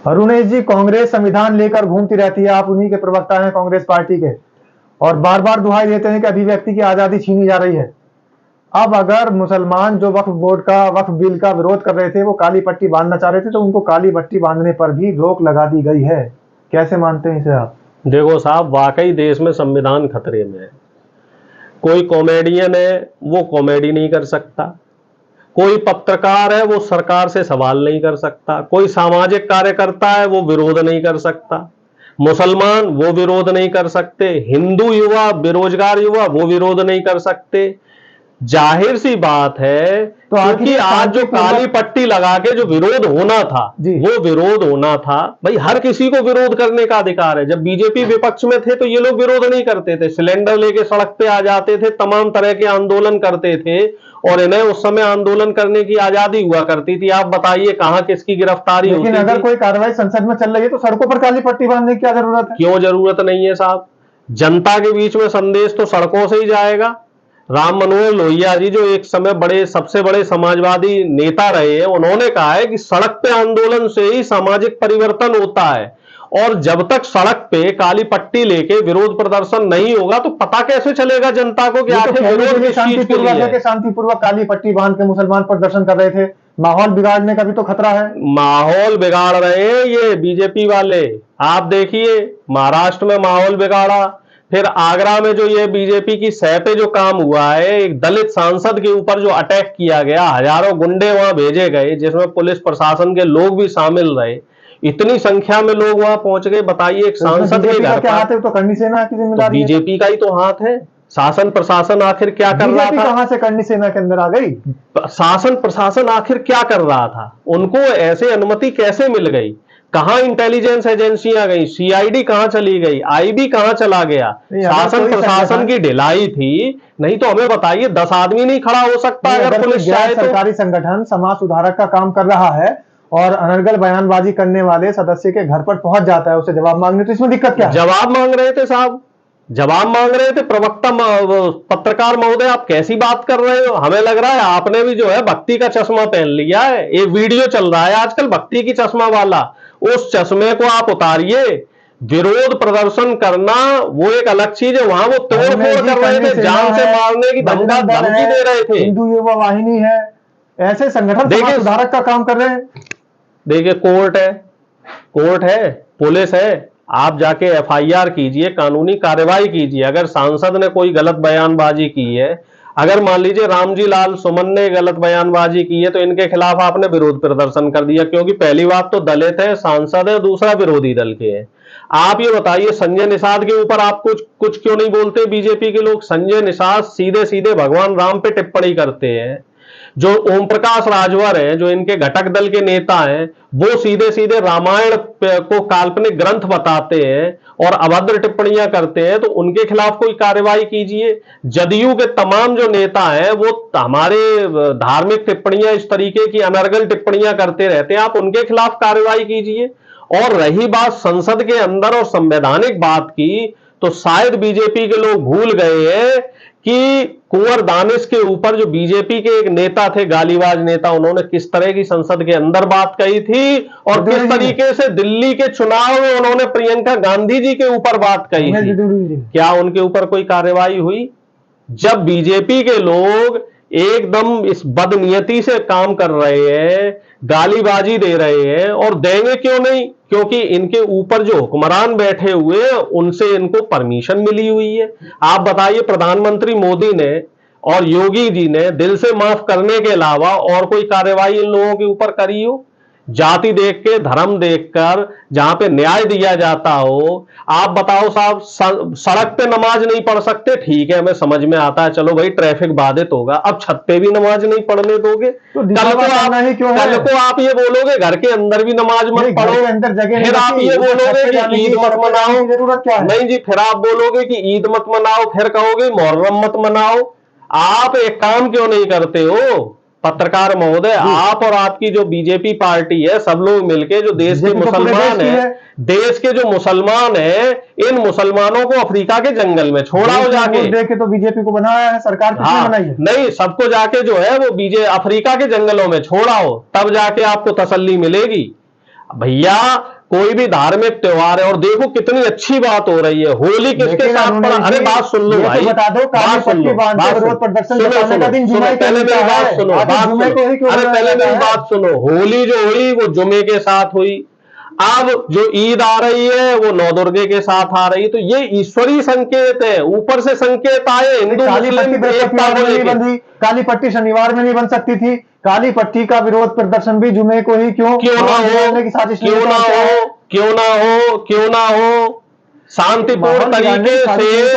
अरुणेश जी, कांग्रेस संविधान लेकर घूमती रहती है, आप उन्हीं के प्रवक्ता हैं कांग्रेस पार्टी के, और बार बार दुहाई देते हैं कि अभिव्यक्ति की आजादी छीनी जा रही है। अब अगर मुसलमान जो वक्फ बोर्ड का, वक्फ बिल का विरोध कर रहे थे, वो काली पट्टी बांधना चाह रहे थे, तो उनको काली पट्टी बांधने पर भी रोक लगा दी गई है। कैसे मानते हैं इसे आप? देखो साहब, वाकई देश में संविधान खतरे में है। कोई कॉमेडियन है वो कॉमेडी नहीं कर सकता, कोई पत्रकार है वो सरकार से सवाल नहीं कर सकता, कोई सामाजिक कार्यकर्ता है वो विरोध नहीं कर सकता, मुसलमान वो विरोध नहीं कर सकते, हिंदू युवा, बेरोजगार युवा वो विरोध नहीं कर सकते। जाहिर सी बात है, तो क्योंकि आज जो काली पट्टी लगा के जो विरोध होना था वो विरोध होना था। भाई हर किसी को विरोध करने का अधिकार है। जब बीजेपी विपक्ष में थे तो ये लोग विरोध नहीं करते थे, सिलेंडर लेके सड़क पे आ जाते थे, तमाम तरह के आंदोलन करते थे, और इन्हें उस समय आंदोलन करने की आजादी हुआ करती थी। आप बताइए कहां किसकी गिरफ्तारी होती थी? लेकिन अगर कोई कार्रवाई संसद में चल रही है तो सड़कों पर काली पट्टी बांधने की क्या जरूरत है? क्यों जरूरत नहीं है साहब? जनता के बीच में संदेश तो सड़कों से ही जाएगा। राम मनोहर लोहिया जी, जो एक समय सबसे बड़े समाजवादी नेता रहे हैं, उन्होंने कहा है कि सड़क पे आंदोलन से ही सामाजिक परिवर्तन होता है, और जब तक सड़क पे काली पट्टी लेके विरोध प्रदर्शन नहीं होगा तो पता कैसे चलेगा जनता को कि आखिर विरोध किस चीज के लिए है? शांतिपूर्वक काली पट्टी बांध के मुसलमान प्रदर्शन कर रहे थे, माहौल बिगाड़ने का भी तो खतरा है। माहौल बिगाड़ रहे हैं ये बीजेपी वाले। आप देखिए, महाराष्ट्र में माहौल बिगाड़ा, फिर आगरा में जो ये बीजेपी की सह पे जो काम हुआ है, एक दलित सांसद के ऊपर जो अटैक किया गया, हजारों गुंडे वहां भेजे गए जिसमें पुलिस प्रशासन के लोग भी शामिल रहे, इतनी संख्या में लोग वहां पहुंच गए। बताइए, एक सांसद के घर पर तो करनी सेना की जिम्मेदारी, बीजेपी का ही तो हाथ है। शासन प्रशासन आखिर क्या कर रहा था? कहां से करनी सेना के अंदर आ गई? शासन प्रशासन आखिर क्या कर रहा था? उनको ऐसे अनुमति कैसे मिल गई? कहां इंटेलिजेंस एजेंसियां गई? सीआईडी कहां चली गई? आईबी कहां चला गया? शासन प्रशासन की ढिलाई थी। नहीं तो हमें बताइए, 10 आदमी नहीं खड़ा हो सकता अगर पुलिस चाहे तो? सरकारी संगठन समाज सुधारक का काम कर रहा है और अनर्गल बयानबाजी करने वाले सदस्य के घर पर पहुंच जाता है उसे जवाब मांगने, तो इसमें दिक्कत क्या है? जवाब मांग रहे थे साहब, जवाब मांग रहे थे। प्रवक्ता पत्रकार महोदय, आप कैसी बात कर रहे हो? हमें लग रहा है आपने भी जो है भक्ति का चश्मा पहन लिया है। एक वीडियो चल रहा है आजकल भक्ति की चश्मा वाला, उस चश्मे को आप उतारिए। विरोध प्रदर्शन करना वो एक अलग चीज है, वहां वो तोड़ फोड़ कर रहे थे, जान से मारने की धमकी दे रहे थे। हिंदू युवा वाहिनी है, ऐसे संगठन समाज सुधारक का काम कर रहे हैं। देखिए, कोर्ट है, पुलिस है, आप जाके एफआईआर कीजिए, कानूनी कार्रवाई कीजिए। अगर सांसद ने कोई गलत बयानबाजी की है, अगर मान लीजिए रामजी लाल सुमन ने गलत बयानबाजी की है, तो इनके खिलाफ आपने विरोध प्रदर्शन कर दिया, क्योंकि पहली बात तो दलित है, सांसद है, दूसरा विरोधी दल के हैं। आप ये बताइए, संजय निषाद के ऊपर आप कुछ क्यों नहीं बोलते बीजेपी के लोग? संजय निषाद सीधे सीधे भगवान राम पे टिप्पणी करते हैं। जो ओम प्रकाश राजभर हैं, जो इनके घटक दल के नेता हैं, वो सीधे सीधे रामायण को काल्पनिक ग्रंथ बताते हैं और अभद्र टिप्पणियां करते हैं, तो उनके खिलाफ कोई कार्रवाई कीजिए। जदयू के तमाम जो नेता हैं वो हमारे धार्मिक टिप्पणियां, इस तरीके की अनर्गल टिप्पणियां करते रहते हैं, आप उनके खिलाफ कार्रवाई कीजिए। और रही बात संसद के अंदर और संवैधानिक बात की, तो शायद बीजेपी के लोग भूल गए हैं कि कुंवर दानिश के ऊपर जो बीजेपी के एक नेता थे, गालीबाज नेता, उन्होंने किस तरह की संसद के अंदर बात कही थी और किस तरीके से दिल्ली के चुनाव में उन्होंने प्रियंका गांधी जी के ऊपर बात कही थी। क्या उनके ऊपर कोई कार्रवाई हुई? जब बीजेपी के लोग एकदम इस बदनीयती से काम कर रहे हैं, गालीबाजी दे रहे हैं, और देंगे क्यों नहीं? क्योंकि इनके ऊपर जो हुक्मरान बैठे हुए हैं उनसे इनको परमिशन मिली हुई है। आप बताइए, प्रधानमंत्री मोदी ने और योगी जी ने दिल से माफ करने के अलावा और कोई कार्रवाई इन लोगों के ऊपर करी हो? जाति देख के, धर्म देखकर जहां पे न्याय दिया जाता हो। आप बताओ साहब, सड़क पे नमाज नहीं पढ़ सकते, ठीक है, हमें समझ में आता है, चलो भाई ट्रैफिक बाधित होगा, अब छत पे भी नमाज नहीं पढ़ने दोगे? तो कल को आप ये बोलोगे घर के अंदर भी नमाज मत पढ़ो, फिर आप ये बोलोगे कि ईद मत मनाओ। जरूरत क्या है? नहीं जी, फिर आप बोलोगे कि ईद मत मनाओ, फिर कहोगे मुहर्रम मत मनाओ। आप एक काम क्यों नहीं करते हो पत्रकार महोदय? आप और आपकी जो बीजेपी पार्टी है, सब लोग मिलके जो देश के मुसलमान है, देश के जो मुसलमान है, इन मुसलमानों को अफ्रीका के जंगल में छोड़ाओ जाके। देखे तो बीजेपी को बनाया है सरकार, किसने बनाई है? नहीं, सबको जाके जो है वो अफ्रीका के जंगलों में छोड़ाओ, तब जाके आपको तसल्ली मिलेगी। भैया कोई भी धार्मिक त्योहार है, और देखो कितनी अच्छी बात हो रही है, होली किसके साथ पड़ा। अरे बात सुन लो भाई, बता दो, काली पट्टी बांध के विरोध प्रदर्शन दिखाने का दिन जुमे पहले मेरी बात सुनो, अरे पहले मेरी बात सुनो। होली जो हुई वो जुमे के साथ हुई, अब जो ईद आ रही है वो नौ दुर्गे के साथ आ रही है, तो ये ईश्वरीय संकेत है, ऊपर से संकेत आए हिंदू मुस्लिम एकता को लेकर। काली पट्टी शनिवार में नहीं बन सकती थी, काली पट्टी का विरोध प्रदर्शन भी जुमे को ही क्यों ना हो, शांतिपूर्ण तरीके से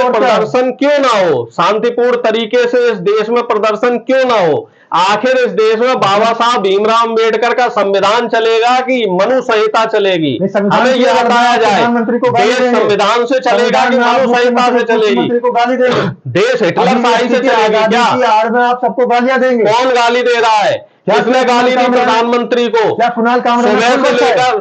प्रदर्शन क्यों ना हो, शांतिपूर्ण तरीके से इस देश में प्रदर्शन क्यों ना हो। आखिर इस देश में बाबा साहब भीमराव अम्बेडकर का संविधान चलेगा कि मनु संहिता चलेगी, हमें यह बताया जाए। देश संविधान से चलेगा कि मनु संहिता से चलेगी? देश हिटलर शाही से चलेगी क्या? आप सबको गालियां देंगे? कौन गाली दे रहा है? किसने गाली दी प्रधानमंत्री को?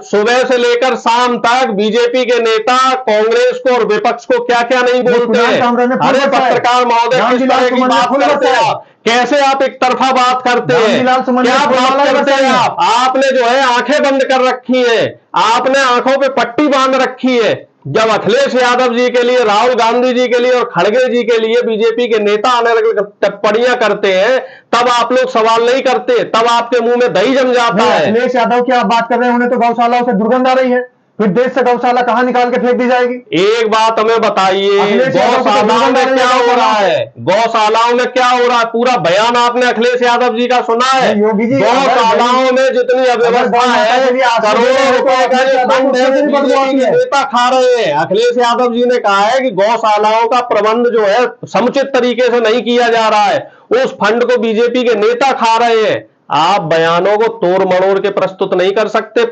सुबह से लेकर शाम तक बीजेपी के नेता कांग्रेस को और विपक्ष को क्या क्या नहीं बोलते हैं। अरे पत्रकार महोदय, किस तरह की बात करते हैं आप? कैसे आप एक तरफा बात करते हैं? क्या बात करते हैं आप? आपने जो है आंखें बंद कर रखी हैं, आपने आंखों पे पट्टी बांध रखी है। जब अखिलेश यादव जी के लिए, राहुल गांधी जी के लिए और खड़गे जी के लिए बीजेपी के नेता आने लगे टिप्पणियां करते हैं, तब आप लोग सवाल नहीं करते, तब आपके मुंह में दही जम जाता है। अखिलेश यादव की आप बात कर रहे हैं, उन्हें तो गौशालाओं से दुर्गंध आ रही है, फिर देश से गौशाला कहां निकाल के फेंक दी जाएगी? एक बात हमें बताइए, गौशालाओं में क्या हो रहा है? गौशालाओं में क्या हो रहा है? पूरा बयान आपने अखिलेश यादव जी का सुना है? योगी जी, गौशालाओं में जितनी अव्यवस्था है, करोड़ों रुपए का जो फंड है बीजेपी के नेता खा रहे हैं। अखिलेश यादव जी ने कहा है कि गौशालाओं का प्रबंध जो है समुचित तरीके से नहीं किया जा रहा है, उस फंड को बीजेपी के नेता खा रहे हैं। आप बयानों को तोड़ मरोड़ के प्रस्तुत नहीं कर सकते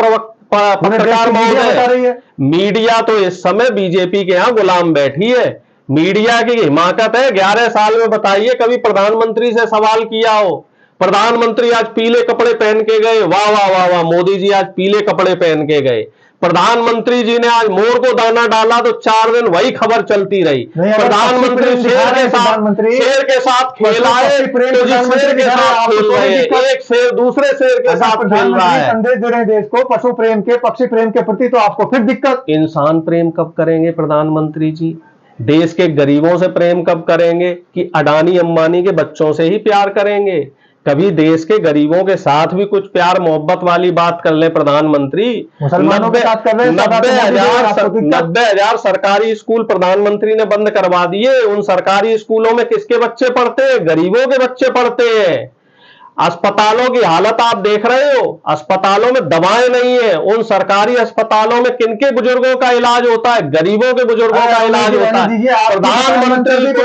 पत्रकार महोदय। मीडिया तो इस समय बीजेपी के यहां गुलाम बैठी है, मीडिया की हिमाकत है। 11 साल में बताइए कभी प्रधानमंत्री से सवाल किया हो? प्रधानमंत्री आज पीले कपड़े पहन के गए, वाह वाह वाह वाह, मोदी जी आज पीले कपड़े पहन के गए। प्रधानमंत्री जी ने आज मोर को दाना डाला तो 4 दिन वही खबर चलती रही। प्रधानमंत्री शेर के साथ खेल आए तो जिस शेर के साथ खेल रहे हैं, एक शेर दूसरे शेर के साथ खेल रहा है। संदेश दे रहे हैं देश को पशु प्रेम के, पक्षी प्रेम के प्रति, तो आपको फिर दिक्कत। इंसान प्रेम कब करेंगे प्रधानमंत्री जी? देश के गरीबों से प्रेम कब करेंगे? कि अडानी अंबानी के बच्चों से ही प्यार करेंगे? कभी देश के गरीबों के साथ भी कुछ प्यार मोहब्बत वाली बात कर ले प्रधानमंत्री। मुसलमानों के साथ कर रहे हैं। 90,000 सरकारी स्कूल प्रधानमंत्री ने बंद करवा दिए। उन सरकारी स्कूलों में किसके बच्चे पढ़ते हैं? गरीबों के बच्चे पढ़ते हैं। अस्पतालों की हालत आप देख रहे हो, अस्पतालों में दवाएं नहीं है। उन सरकारी अस्पतालों में किनके बुजुर्गों का इलाज होता है? गरीबों के बुजुर्गों का इलाज होता है। प्रधानमंत्री को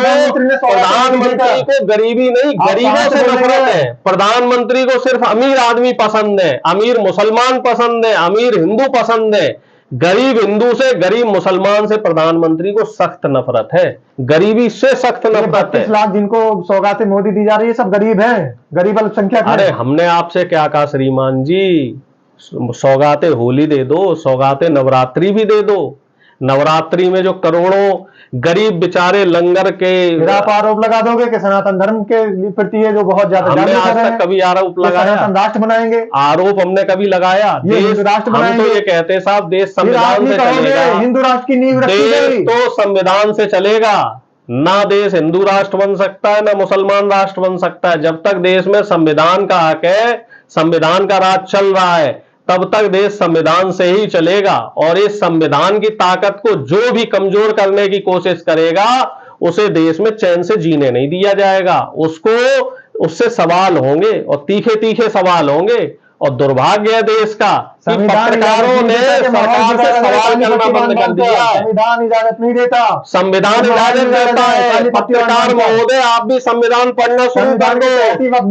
गरीबी नहीं, गरीबों से नफरत है। प्रधानमंत्री को सिर्फ अमीर आदमी पसंद है, अमीर मुसलमान पसंद है, अमीर हिंदू पसंद है। गरीब हिंदू से, गरीब मुसलमान से प्रधानमंत्री को सख्त नफरत है, गरीबी से सख्त नफरत है। 32 लाख जिनको सौगातें मोदी दी जा रही है, सब गरीब हैं, गरीब अल्पसंख्यक हैं। अरे हमने आपसे क्या कहा श्रीमान जी? सौगातें होली दे दो, सौगातें नवरात्रि भी दे दो। नवरात्रि में जो करोड़ों गरीब बेचारे लंगर के, फिर आप आरोप लगा दोगे कि सनातन धर्म के प्रति है जो बहुत ज्यादा हमने आज तक कभी आरोप लगाया? सनातन राष्ट्र बनाएंगे, आरोप हमने कभी लगाया? देश राष्ट्र बनाएंगे। हम तो ये कहते हैं साहब, देश संविधान से चलेगा। हिंदू राष्ट्र की नींव रखी गई तो संविधान से चलेगा। ना देश हिंदू राष्ट्र बन सकता है, ना मुसलमान राष्ट्र बन सकता है। जब तक देश में संविधान का हक है, संविधान का राज चल रहा है, तब तक देश संविधान से ही चलेगा। और इस संविधान की ताकत को जो भी कमजोर करने की कोशिश करेगा, उसे देश में चैन से जीने नहीं दिया जाएगा। उससे सवाल होंगे, और तीखे तीखे सवाल होंगे। और दुर्भाग्य है देश का कि पत्रकारों ने सरकार से सवाल करना बंद कर दिया। संविधान इजाजत नहीं देता, संविधान इजाजत देता है। पत्रकार महोदय, आप भी संविधान पढ़ना शुरू कर दो।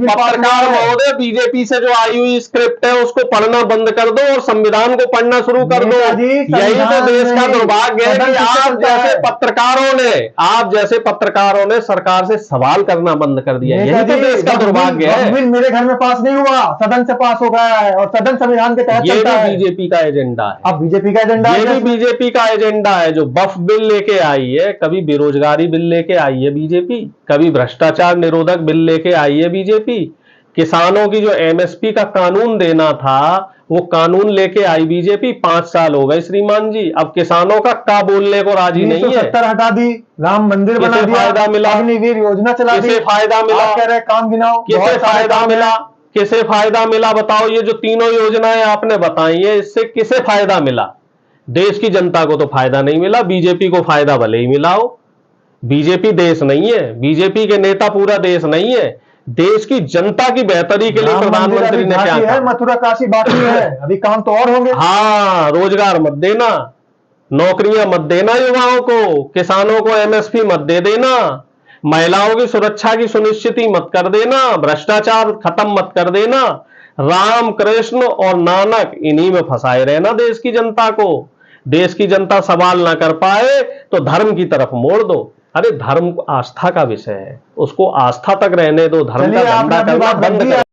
पत्रकार महोदय, बीजेपी से जो आई हुई स्क्रिप्ट है उसको पढ़ना बंद कर दो और संविधान को पढ़ना शुरू कर दो। यही तो देश का दुर्भाग्य है कि आप जैसे पत्रकारों ने सरकार से सवाल करना बंद कर दिया। यही तो देश का दुर्भाग्य है। मेरे घर में पास नहीं हुआ, सदन से पास हो गया है, और सदन संविधान के तहत बीजेपी का एजेंडा है। अब बीजेपी का एजेंडा, ये भी बीजेपी का एजेंडा है। जो बफ बिल लेके आई है, कभी बेरोजगारी बिल लेके आई है बीजेपी, कभी भ्रष्टाचार निरोधक बिल लेके आई है बीजेपी, किसानों की जो एमएसपी का कानून देना था, वो कानून लेके आई बीजेपी, 5 साल हो गए श्रीमान जी, अब किसानों का बोलने को राजी नहीं है। 370 हटा दी, राम मंदिर बना किसे दिया, फायदा मिला? अग्निवीर योजना चला दी, किसे फायदा मिला? आप कह रहे हैं काम गिनाओ, किसे बहुत सारे फायदा काम मिला? है। किसे फायदा मिला बताओ? ये जो तीनों योजनाएं आपने बताई है, इससे किसे फायदा मिला? देश की जनता को तो फायदा नहीं मिला, बीजेपी को फायदा भले ही मिला हो। बीजेपी देश नहीं है, बीजेपी के नेता पूरा देश नहीं है। देश की जनता की बेहतरी के लिए राम मंदिर प्रधानमंत्री अभी ने क्या झांकी है, कहा? मथुरा काशी बाकी है, अभी काम तो और होंगे। हाँ, रोजगार मत देना, नौकरियां मत देना युवाओं को, किसानों को एमएसपी मत दे देना, महिलाओं की सुरक्षा की सुनिश्चिति मत कर देना, भ्रष्टाचार खत्म मत कर देना। राम, कृष्ण और नानक, इन्हीं में फंसाए रहना देश की जनता को। देश की जनता सवाल ना कर पाए तो धर्म की तरफ मोड़ दो। अरे धर्म आस्था का विषय है, उसको आस्था तक रहने दो, धर्म का चलिए, आपने धंधा अपनी करना बात रख बंद दी। करो।